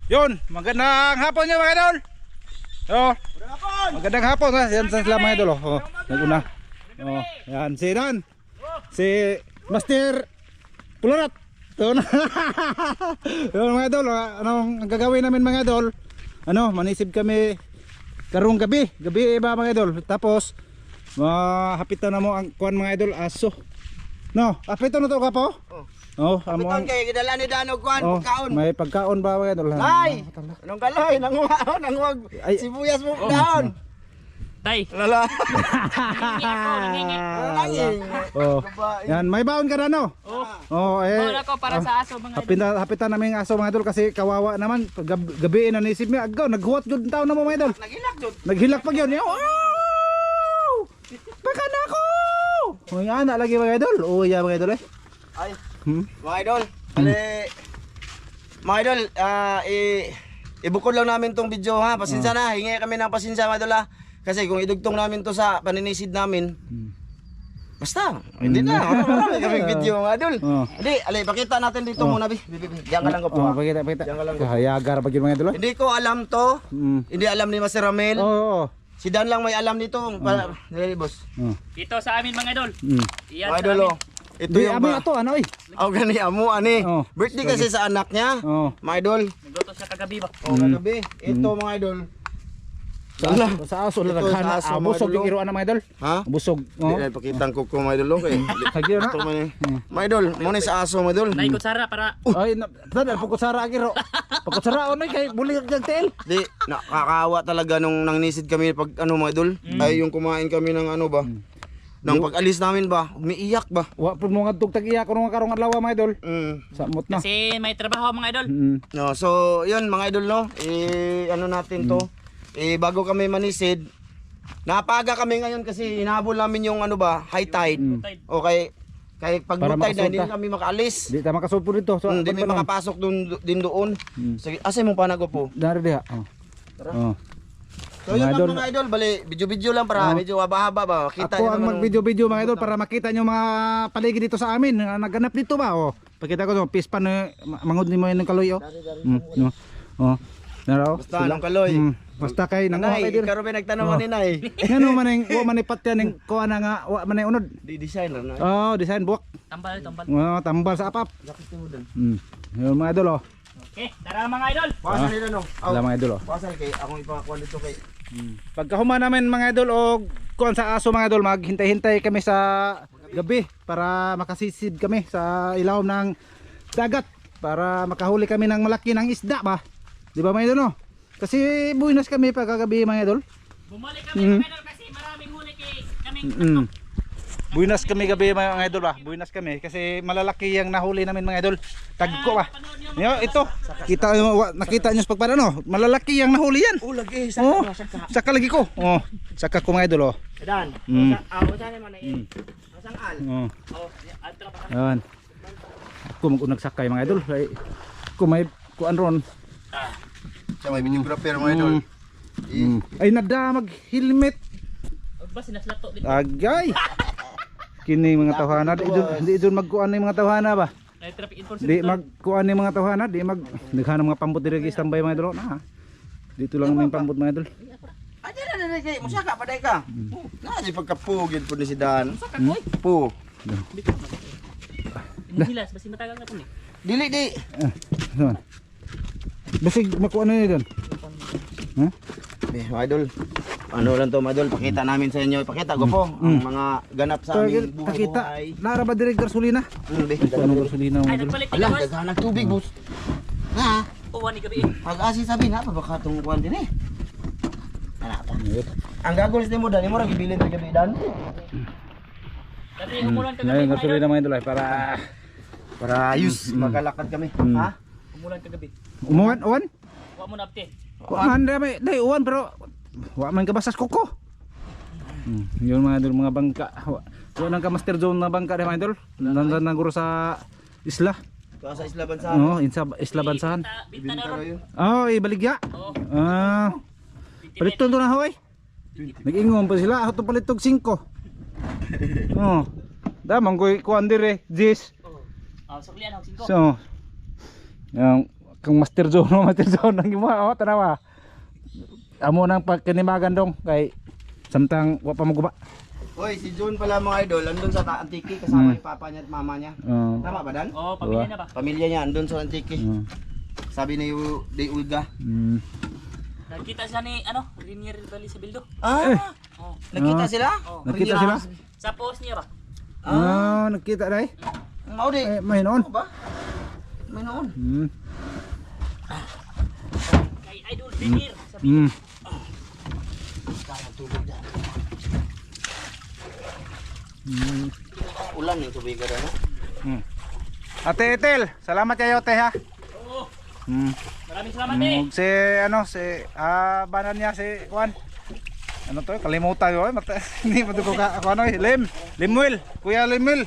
Yun, magandang hapon niyo mga idol. Oh, magandang hapon ha. Yan sila mga idol. Oh, naguna. Oh, yan si Dan. Si Master Pularat. Yun. Yun mga idol, anong gagawin namin mga idol? Ano, manisib kami karong gabi. Gabi iba mga idol. Tapos hapitan na mo ang kuan mga idol, aso. No, hapitan na to ka po? Oh, amo ang kay gidala ni Danog kuan pagkaon. may pagkaon ba mga idol? Ay, anong kaloy nanguwag sibuyas mo daon. Tay. Lala. Oh. Yan, may baon ka na no? Oh, Baon ako para sa aso mga idol. hapitan namin ang aso mga idol kasi kawawa naman gabi na nisip mi agaw naghuwat jud taw na mo mga idol. Naghilak jud. Naghilak pag yun. Oh! Baka na ako. Oh, yan lagi mga idol. Oh, ya mga idol eh. Ay. Mga idol, mga idol, ibukod lang namin tong video ha. Pasensya na, hingi kami ng pasensya mga idol ha. Kasi kung idugtong namin to sa paninisid namin, basta, hindi na. Marami kaming video mga idol. Hindi, alay, pakita natin dito muna, bi. Diyan ka lang ko po. Oh, pakita. Hayagar pag yun mga idol. Hindi ko alam to. Hindi alam ni Master Ramel. Oo. Si Dan lang may alam nito. Dali, boss. Dito sa amin mga idol. Iyan Mga sa idol, amin. oh. Ito Di yung abi ato ano eh. Oh, gani amo ani. Oh. Birthday kasi sa anak niya. Oh. Mga idol. Nagluto siya kagabi ba? Oh, kagabi. Ito mga idol. Sa aso lang Ito, sa naghana. Busog aso, mga yung idol. iruan na mga idol. Ha? Busog. Hindi na ipakitang ko mga idol okay. Sagyo na. Ito man eh. Mga idol, mo ni sa aso mga idol. Naikot sara para Ay, tanda pagkutsara agiro. Pagkutsara onay kay bulir jang tel. Di, nakakawa talaga nung nangnisid kami pag ano mga idol. Ay yung kumain kami ng ano ba? Nang pag-alis namin ba, umiiyak ba? Wa pud mo ngadtog tag-iya karong karong adlaw mga idol. Sa mot na. kasi may trabaho mga idol. No, so yun mga idol no. Ano natin to? Bago kami manisid, napaga kami ngayon kasi hinahabol namin yung ano ba, high tide. Okay. Kay pag Para low tide na, hindi makasulta. kami makaalis. Di ta makasupo dito. So, Hindi makapasok din doon. Sige, asa mo panago po? Dari diha. Oh. Oh. So yun Mga lang idol. mga idol, bali, video-video lang para medyo haba-haba ba. Kita Ako nyo ang naman. mag-video-video mga idol para makita nyo mga paligid dito sa amin. Naganap dito ba? Oh. Pakita ko no, pispan mangod ni mo yung kaloy oh. No. Oh. Naraw. Basta anong kaloy. Basta kay nanguha Nanay, kay dir. ikaw rin nagtanong ni Nay. Ngano man ang wa manipat yan ning kuha na nga wa man unod. Di designer na. Oh, design buwak. Tambal. Oh, tambal sa apap. Yun mga idol oh. Okay, tara mga idol. Pasan nila no. Wala mga idol oh. Pasan kay akong ipakuha dito kay. Pagkahuma namin mga idol o kuan sa aso mga idol, maghintay-hintay kami sa gabi para makasisid kami sa ilaw ng dagat para makahuli kami ng malaki ng isda ba. Di ba mga idol no? Kasi buinas kami pagkagabi mga idol. Bumalik kami mga idol kasi maraming huli kaming Buinas kami gabi mga idol ba. Buinas kami kasi malalaki yung nahuli namin mga idol. Tagko ba. Yo, ito. Kita nakita niyo sa pagpadano. Malalaki yung nahuli yan. Oh, lagi Oh, saka lagi ko. Oh, saka ko mga idol oh. Dan. Saan naman ay. Asang al. Oh. Oh, Altra pa. Yan. Ako mag-unag sakay mga idol. Ay, ako may kuan ron. Siya may videographer mga idol. Ay nada mag-helmet. Ba sinaslato dito. Agay. Kini mga tawhana di doon magkuan ng mga tawhana ba? May traffic enforcement. Di magkuan ng mga tawhana, di mag naghanap mga pambot diri standby mga idol na. Dito lang may pambot mga idol. Aja na kay musaka paday ka. Na si pagkapugid pud ni si Dan. Kakoy. Po. Hilas basi matagal na po ni. Dili di. Yan. Basig makuan na doon. Ha? Mga idol. Ano lang to mga idol, pakita namin sa inyo. Pakita ko po ang mga ganap sa aming Pakita. buhay-buhay. Lara ba direk gasolina? Be. Ano gasolina mga Ay idol? nagpalit Ala, ka boss. daghan tubig boss. Ha? Uwan ni gabi. Pag-asi sabi na pa baka tong kuan din eh. Ana pa. Ang gagols din mo dan, mo ra gibilin sa gabi dan. Dati umulan kagabi Ngayon mga idol. gasolina mga idol ay para Ayos, makalakad kami. Ha? Umulan kagabi. umuwan, uwan. Wa mo na apte. Kuan dai uwan pero wa man kabasas kuko. Yun mga idol, mga bangka. Wa nang ka master zone na bangka mga idol. Nandan na guro sa isla. Sa Isla Bansa. Oo, insa isla bansahan. Binta na ron. yun. Oh, ibaligya. Oo. Ah. Paliton to na hoy. Nag-ingom pa sila, ako to palitog 5. Oh. Damang koy kuan dire, 10. Oh, suklian ako 5. So, yung kung Master Zone o Master Zone ang imo oh tanawa. Amo nang pagkanimagan dong kay samtang wa pa maguba. Hoy, si June pala mga idol, andun sa Antiki kasama yung papa niya at mama niya. Tama ba Dan? Oo, pamilya na ba? Pamilya niya andun sa Antiki. Sabi ni Ulga. Nagkita siya ni, Rinier Valley sa Bildo. Nakita sila? Nakita sila? Sa post niya ba? Nakita dai. Mao di. May noon. Ano ba? May noon. Kay Idol Rinier sa Bildo. Ulan yung tubig ka na. Ate Etel, salamat kayo te ha. Oo. Hmm. Maraming salamat eh. Si banan niya si Juan. Ano to? Kalimutan ko. Hindi mo ko ka ako Limwil. Kuya Limwil.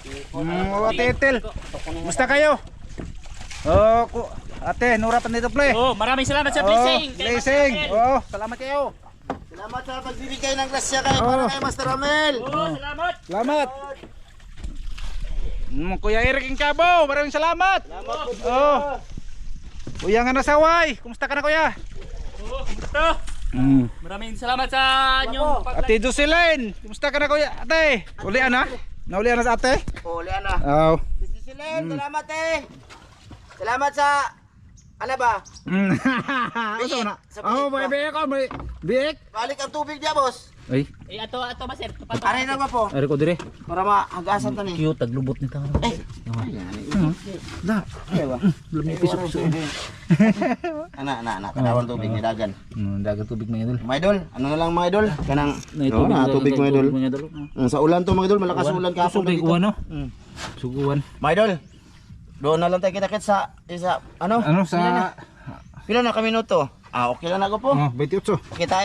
Ate Etel. Musta kayo? Ate, Nura pa dito play. Oh, maraming salamat sa blessing. Blessing. Salamat kayo. Salamat sa pagbibigay ng grasya kay para kay Master Ramel. Salamat. Salamat. Kuya Eric Incabo, maraming salamat. Kuya nga nasaway. Kumusta ka na kuya? Kumusta? Maraming salamat sa inyong Ate Jocelyn, kumusta ka na kuya? Ate, ulian na? Naulian na sa ate? Uli ana. Oo. Jocelyn, salamat eh. Salamat sa ano ba? Ito na. May biik ako, may biik. Balik ang tubig niya, boss. Ay, ato ba sir? Aray na ba po? ari ko dire. Para mahagasan ta ni. Cute, taglubot nito. Da. Belum pisok-pisok. Ana, kadawang tubig ni dagan. Dagat tubig mga idol. Mga idol, ano na lang mga idol? Kanang tubig mga idol. Sa ulan to mga idol, malakas ang ulan kahapon Tubig dito. uwan no? Suguan. Mga idol, doon na lang tayo kita-kit sa ano? Ano sa Pila na kami minuto? Okay lang ako po. 28. Kita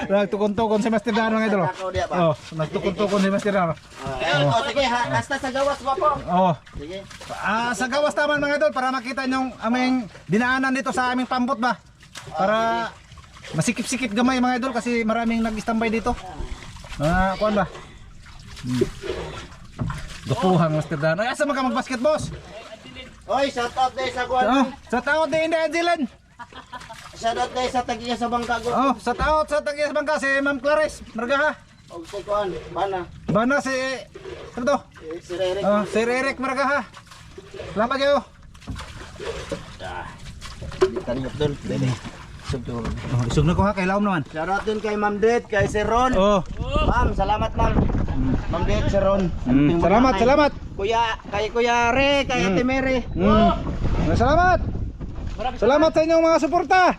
Nagtukon-tukon si Master Dano mga idol. Nagtukon-tukon si Master Dano. Sige, hasta sa gawas ba po? Sige. Sa gawas taman mga idol para makita nyo aming dinaanan dito sa aming pambot ba. Para masikip-sikip gamay mga idol kasi maraming nag-standby dito. Kuan ba? Gapuhang Master Dano. Asa man ka mag-basket boss? Oy, shout out day sa kuan. Sa taot din India Zealand. Shout out day sa tagiya sa bangka go. Sa taot sa tagias bangka si Ma'am Clarice Margaha. Og sa kuan, bana. Bana si ano to? Si Rere. Si Eric Margaha. Salamat kayo. Tani doon. Dede. Subtur. Isog na ko ha kay laom naman. Shout out din kay Ma'am Det, kay Sir Ron. Ma'am, salamat ma'am. Ma'am Det, Sir Ron. Salamat. Kuya Re, kay Ate Mary. Salamat. Salamat sa inyong mga suporta.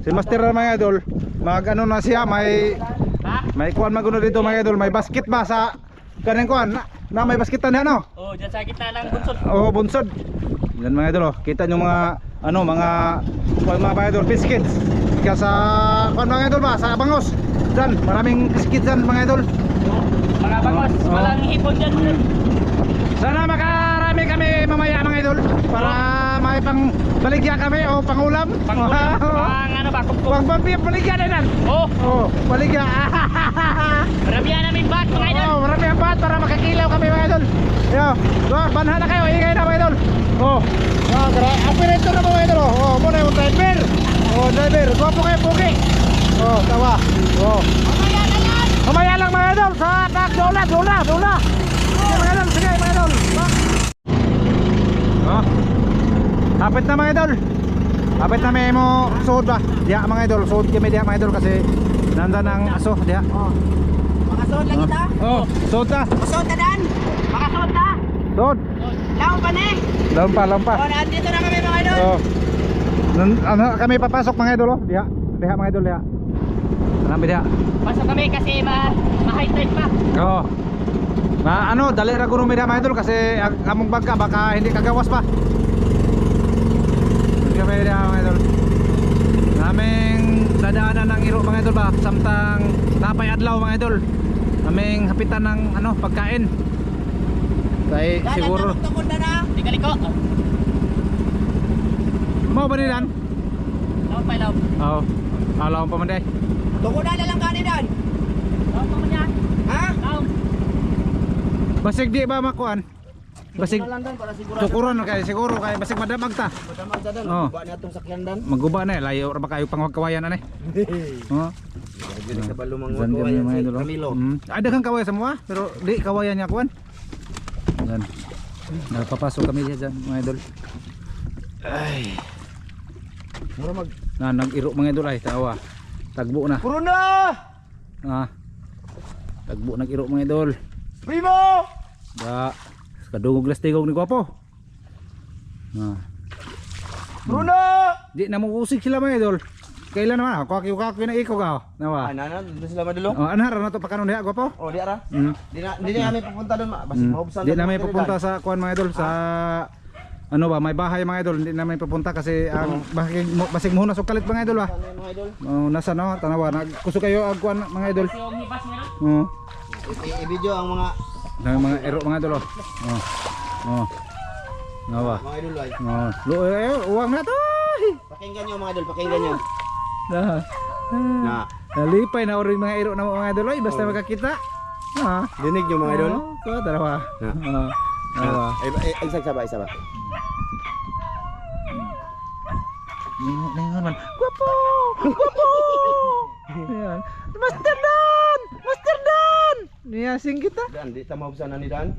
Si Master mga idol, mag-ano na siya, may kuan maguno dito mga idol, may basket ba sa kaning kuan na may basketan niya no? Diyan sa kita lang bunsod. Bunsod. Yan mga idol, kita nyo mga mga idol biscuits. Kaya sa kuan mga idol ba sa Bangos. Diyan, maraming biscuits diyan mga idol. Mga bangos, walang hipon dyan. Sana makarami kami mamaya mga idol para may pang baligya kami o pangulam. Pang Baligya din yan. Baligya. Maramihan namin bat mga idol. Marami ang bat para makakilaw kami mga idol. Banhan na kayo, ingay na mga idol. Operator na mga idol. Muna yung driver. Driver, guwapo kayo, pugi. Tawa. Mamaya lang mga idol sa dola. Sige mga idol, sige mga idol. Hapit na mga idol. Hapit na may mo suod ba? Diya mga idol, suod kami diya mga idol kasi nandan ang aso diya. Makasuot lang kita? Suod na. Masuot ka dan? Makasuot ka? Suod. Laon pa ni? Laon pa. Nandito na kami mga idol. Kami papasok mga idol diya. Diya mga idol diya. Marami diya. Pasok kami kasi ma-high tide pa. Dali ra kuno mi diya mga idol kasi among bangka baka hindi kagawas pa. Kami diya mga idol. Naming dadaanan ng iro mga idol ba samtang napay adlaw mga idol. Naming hapitan ng pagkain. Kay siguro. Liko. Mo ba nilan? Laon pa ilaw. Alaw pa man day. Tukod na lang kanin dan. Laon pa man yan. Ha? Laon. Basig di ba makuan? Basig Una lang dan para sigurado. tukuron kay siguro kay basig madamag ta. Madamag sa dan. Oh. Ba na atong sakyan dan. Maguba na layo ra ba kayo pang kawayan ani. Oh. Dili sa balumang Diyan ko kami mga idol. Camilo. Ay daghang kawayan sa mga pero di kawayan niya kuan. Yan. Napapasok kami diyan mga idol. Ay. Mura mag Nag-iro mga idol ay tawa. Tagbo na. Corona! Tagbo nag-iro mga idol. Primo! Da kadungog lastigog ni gwapo. Corona! Di na mo usig sila mga idol. Kailan naman ako kakiw na ikaw ka. Nawa. Nana, dito sila madulong. Oh, anhar na to pakanon diha gwapo. Oh, di ara. Mm. Di na kami pupunta doon, basta maubsan. Di na may pupunta sa kuan mga idol sa ano ba may bahay mga idol hindi na may pupunta kasi ang basig mo na sukalit mga idol ba. Ano yung mga idol? Nasa no tanawa nagkuso kayo ag kuan mga idol. Yung hibas nila. Oh. I-video ang mga Mga ero mga idol. Nawa. mga idol ay. Uwang na to. Pakinggan nyo mga idol, pakinggan nyo. Na. Na, Nalipay na oring mga ero na mga idol ay basta makakita. dinig nyo mga idol. Ko tanawa. Na. Nawa. Ay, isa ba, isa ba? Ningon man. Guwapo! Guwapo! Ayan. Master Dan! Master Dan! Niyasing kita. Dan, di ta maubsan na ni Dan.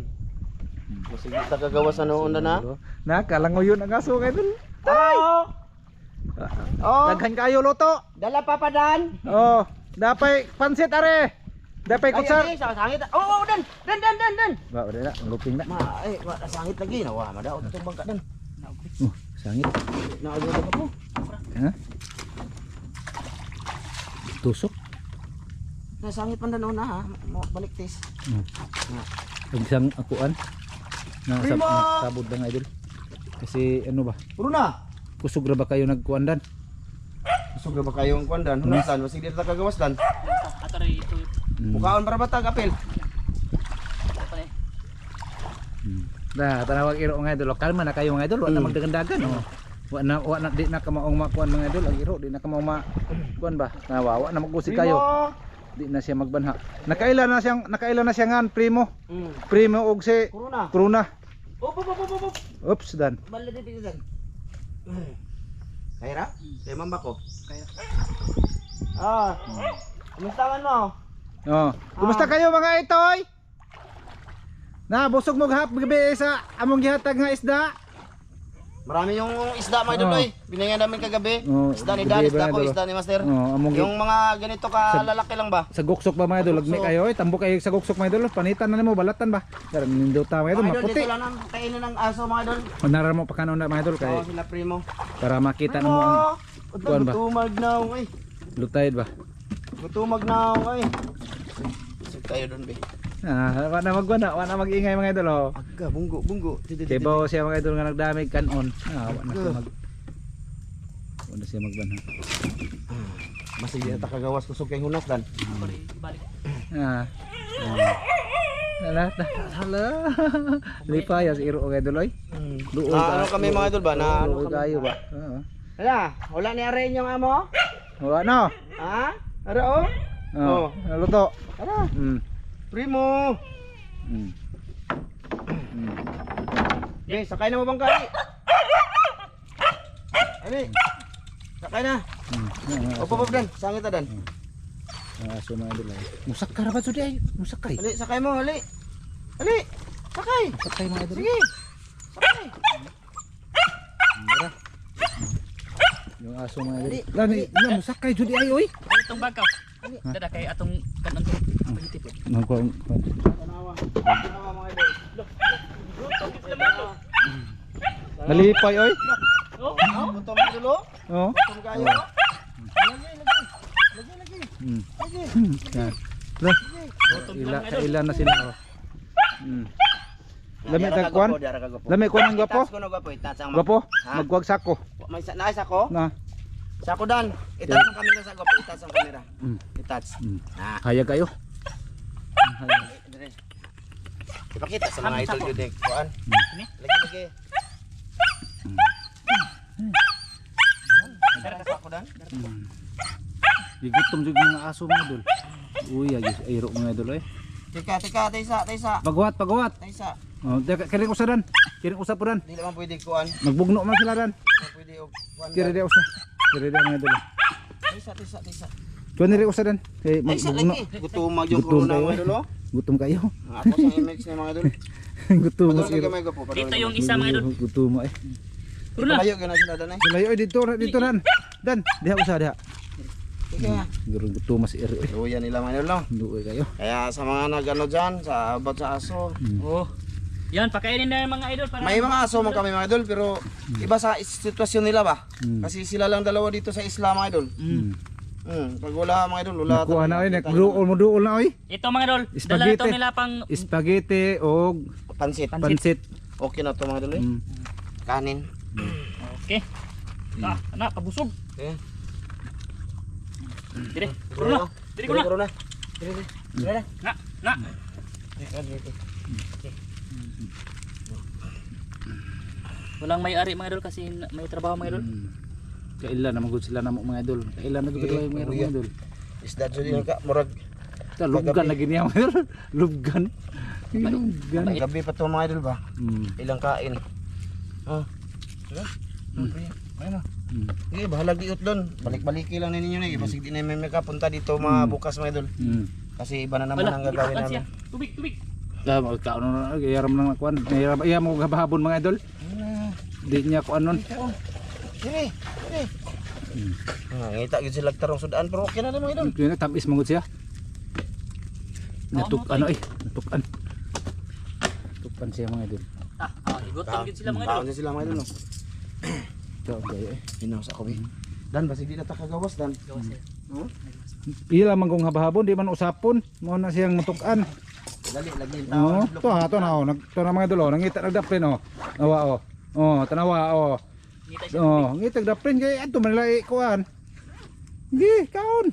Masig ta kagawas na noon na. Nakalangoy ang aso kayo dun. Oh! Oh, Daghan kayo loto. dala pa pa Dan. Oh, dapay pansit are. Dapay kutsar. Ay, sa sangit. Oh, Dan. Ba, udah na, nguping na. Sangit lagi na. Wah, madaot itong bangka Dan. Sangit. Naagod ka po. Ha? Tusok. Nasangit man Dan na ha. Balik tis. Pagsang akuan. Primo! Sabod lang idol. Kasi ano ba? Corona. Kusog ra ba kayo nagkuandan? Kusog na ba kayong kwan Dan? Hunas Dan, masig di ta kagawas Dan. Ato rin ito. Mukaon para batag apel. Nah, tanawag iro mga idol. Kalma na kayo mga idol. Wa na magdagandagan. Oh. Wa na di na kamaong makuan mga idol. Ang iro di na kamaong makuan ba? Nawawa na magusig kayo. Di na siya magbanha. Nakaila na siya ngan primo. Primo og si Corona. Corona. Op. Oops dan. Bala dito Dan. Kaya ra? Kaya mamba ko. Kaya. Kumusta man mo? Oh. Kumusta kayo mga itoy? Na busog mo gahap gabi sa among gihatag nga isda. Marami yung isda mga idol eh. Binigyan namin kagabi. Isda ni Dan, gabi isda ba, ko, idol? isda ni Master. Among Yung mga ganito ka lalaki lang ba? sa guksok ba mga idol? Lagmi kayo eh. Tambo kayo sa guksok mga idol. Panitan na nimo balatan ba? Dar ninduta mga idol Mga idol, maputi. dito lang ang kainin ng aso mga idol. Nara mo pa kanon na mga idol kay Oo, sila primo. para makita na mo ang kuwan ba? Gutumag na ako eh. lutayid ba. Gutumag na ako eh. Sug tayo doon be. Wa na magwana, wa na magingay mga idol oh. Agka, bunggo. Kay bawo siya mga idol nga nagdamig kanon. Wa na siya wa na siya magbanha. Masig di ta kagawas kusog kay hunas Dan. Balik. Hala. Lipay as iro mga idol oy. Duol Ano kami mga idol ba na ano Duol kami? kayo ba? Hala, wala ni are inyong amo? Wa na. Ha? Ara oh. Oh, luto. Ara, primo. Okay, sakay na mo bang kali? Ali. Sakay na. Opo Dan, sangit ta Dan. Aso mga idol ay. Musak ka ra ba jud ay? Musak kay. Ali, sakay mo, ali. Ali. Sakay. Musak kay mga idol. Sige. Sakay. Yung aso mga idol. Lani, musak kay jud ay oy. Itong bangkaw. Dada kay atong kanon to. Pagitipod. Nagkuan. Tanawa. Tanawa mga idol. Nalipay oy. Butom na dulo. Oh. Butom kayo. Lagi. Yan. Lah. Ilan na sila oh. Lami tag kuan. Lami kuan ang gwapo. Itats ko na gwapo, itats ang Gwapo. Magkuag sako. May naay sako? Na. Sako Dan. Itats ang kamera sa gwapo, itats ang kamera. Itats. Hayag kayo. Dire. Ipakita sa mga idol jud eh. Kuan. Lagi. Dara ka sako Dan. Gigutom jud mga aso mga idol. Uy, ayro mga idol eh. Tika, taysa. Pagwat. Taysa. Oh, kiring usa dan. Kiring usa po dan. Di naman pwede kuan. Magbugno man sila dan. Pwede og kuan. Kira dia usa. Kira dia mga idol. Tisa. Kuan diri usa dan. Kay Ay, sa magbugno. lagi. Gutom yung Gutom corona kayo. mga idol. Gutom kayo. Ako sa MX na mga idol. Gutom Padol mas ka iro. gamay ko po. Dito yung isa mga idol. Gutom eh. Puro na. Palayo ka na sila dan ay. Layo dito dan. Dan, diha usa diha. Kaya. Guru gutom mas iro. Luya nila mga idol no. Duoy kayo. Kaya sa mga nagano dyan, sa about sa aso. Oh. Yan, pakainin na yung mga idol para May mga aso man kami mga idol pero iba sa sitwasyon nila ba? Kasi sila lang dalawa dito sa isla mga idol. Pag wala mga idol, wala. Kuha na oy, nagduol mo duol na oy. ito mga idol. Dala Spaghetti. ito nila pang Spaghetti o Pansit. pansit. Okay na to mga idol eh. Kanin. Okay. Anak, pabusog. Okay. Dire. Puro na. Dire ko na. Corona. Na. Walang may-ari mga idol kasi may trabaho mga idol. Kailan na magud sila namo mga idol. Kailan na gud mga idol. Isda jud ka murag Ta lubgan lagi niya mga idol. Lubgan. Lubgan. gabi pa to mga idol ba? Ilang kain. Oh. Ayun na. Sige, bahala giot doon. Balik-baliki lang ninyo na. Basig di na may punta dito bukas mga idol. Kasi iba na naman ang gagawin itakan siya. namin. Tubig. Da magkaon na yaram lang kuan. Iya mo gabahabon mga idol. Di niya kuan nun. Sini. Ngita gyud sila tarong sudaan pero okay na mga idol. Kaya tamis mangud siya. Natuk ano eh, natukan. Tukan siya mga idol. Igutom din sila mga idol. Taon din sila mga idol no. Ito gayo eh. Hinaw sa kawi. Dan basig di na ta kagawas dan. Iya lamang kong habahabon di man usapon. Mo na siyang matukan. Dali lagi Oh, to ha to na oh. To na mga idol oh, nangita nagdapren oh. Nawa oh. Oh, tanawa oh. Ngita siya. Oh, ngitag dapren kay adto man lay kuan. Gi, kaon.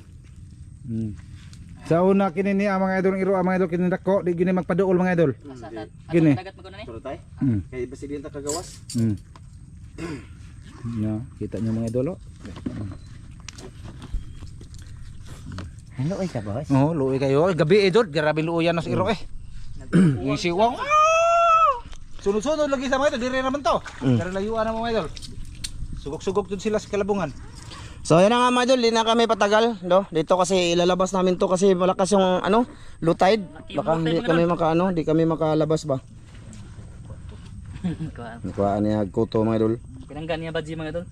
Sa una kini ni ang mga idol iro ang mga idol kini dako di gini magpaduol mga idol. Gini. Dagat maguna ni. Turo tay. Hmm. Kay basig di na ta kagawas. No, kita niyo mga idol oh. Hello ay ka boss. Oh, luoy kayo. Gabi idol, grabe luoyan na sa iro eh. Isiwang. Sunod-sunod lagi sa mga idol, dire naman to. Pero layuan na mga idol. Sugok-sugok dun sila sa kalabungan. So yan na nga mga idol, di na kami patagal no? Dito kasi ilalabas namin to kasi malakas yung low tide. Baka hindi kami di kami makalabas ba. Kuhaan niya kuto mga idol. Pinanggan niya badji mga idol.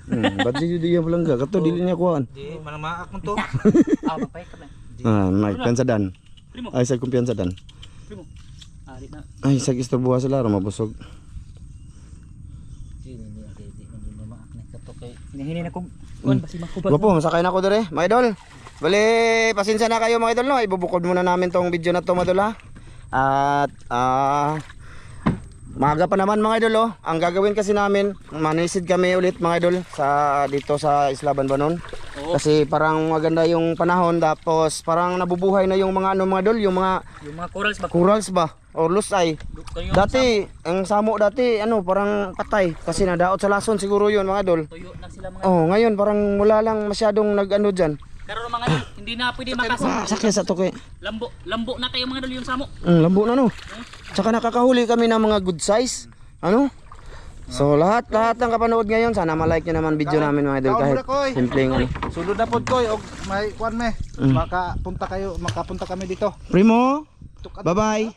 Badji jud diya bulangga kato dili niya kuhaan. Di manamaak mo to. Mapay ka ba? May kumpiyansadan. Primo. Ay sa kumpiyansadan. Primo. Di na. Ay sa istorbuha sila ra mabusog. Hinihini na kong kuan basi makubad. Gopo, masakay na ako dire, mga idol. Bali, pasensya na kayo mga idol no. Ibubukod muna namin tong video na to mga idol ha. At maaga pa naman mga idol oh. Ang gagawin kasi namin, manisid kami ulit mga idol sa dito sa Isla Banbanon. Kasi parang maganda yung panahon tapos parang nabubuhay na yung mga mga idol, yung mga corals ba or lusay. Dati, ang samo dati parang patay kasi nadaot sa lason siguro yun mga idol. Tuyo na sila mga. Oh, ngayon parang wala lang masyadong nag-ano diyan. Karon mga idol, hindi na pwede makasama. Sakya sa to kay. Lambo na kayo mga idol yung samo. Lambo na no. Tsaka nakakahuli kami ng mga good size. So lahat ng kapanood ngayon sana ma-like niyo naman video namin mga idol kahit simpleng Sulod na pod koy og may kuan me. Makapunta kami dito. Primo. Bye-bye.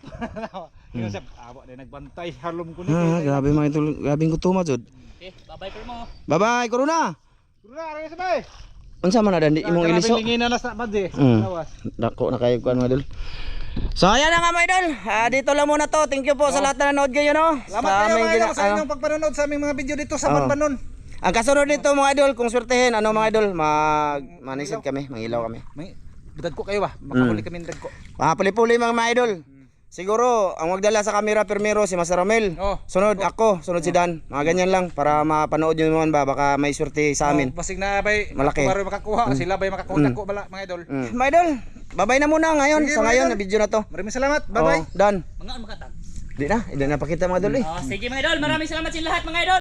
Yung sa abo na nagbantay halom ko ni. Grabe mga idol, grabing gutom jud. Okay, bye-bye Primo. Bye-bye, Corona. Corona, ra sabay. Unsa man na dandi imong iliso? Lingin na sa badje. Dako na kayo kuan mga idol. So ayan na nga mga idol, dito lang muna to. Thank you po sa lahat na nanood kayo no. Salamat kayo mga idol sa inyong pagpanood sa aming mga video dito sa Banbanon. Ang kasunod nito mga idol, kung swertehin mga idol, manisid kami, mangilaw kami. May dagko kayo ba? Makahuli kami ng dagko. Puli-puli mga idol. Siguro ang magdala sa camera primero si Master Ramel. Sunod ako, sunod si Dan. Mga ganyan lang para mapanood niyo naman ba baka may swerte sa amin. Basig na bay Malaki. baro makakuha sila bay makakuha dagko bala mga idol. Mga idol, bye-bye na muna ngayon. Sige, Sa mga ngayon idol. na video na to. Maraming salamat. Bye-bye. Dan. Mga makatag. Hindi na pakita mga idol eh. Sige mga idol, maraming salamat sa lahat mga idol.